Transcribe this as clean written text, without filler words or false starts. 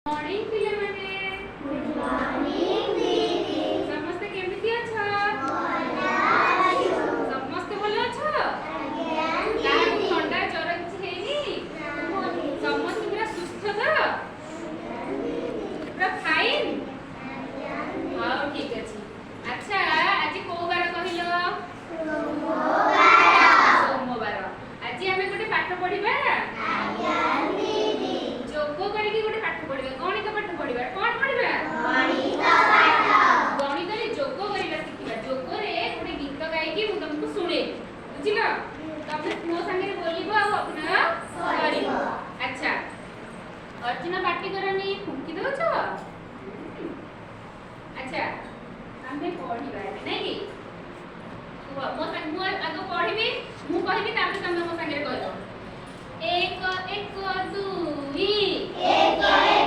morning पिले माने good morning दीदी समस्त केमिति अछ समस्त भलो अछ काहे ठंडा ज्वर किछ हेनी समस्त पूरा सुस्थ तो पूरा फाइन हां ठीक अछि अच्छा आज को बार कहिलो सोमवार आज हमें गोटे पाठ पढिबा जोग करके गोटे पाठ पढिबा गणित पाठ पढिबा कोन पढिबा गणित पाठ गणित रे जोग करिबा शिखिबा जोग रे गोटे गीत गाई कि मु तुमको सुने बुझिलो तमे मो संगे बोलिबो आ अपना करिबो अच्छा अर्जुन पार्टी करनी फुंकी दोछ अच्छा हमें पढिबा नै कि मो संग मु आगो पढिबी मु कहिबी तापर तमे मो संगे कहलो एक एक दुई एक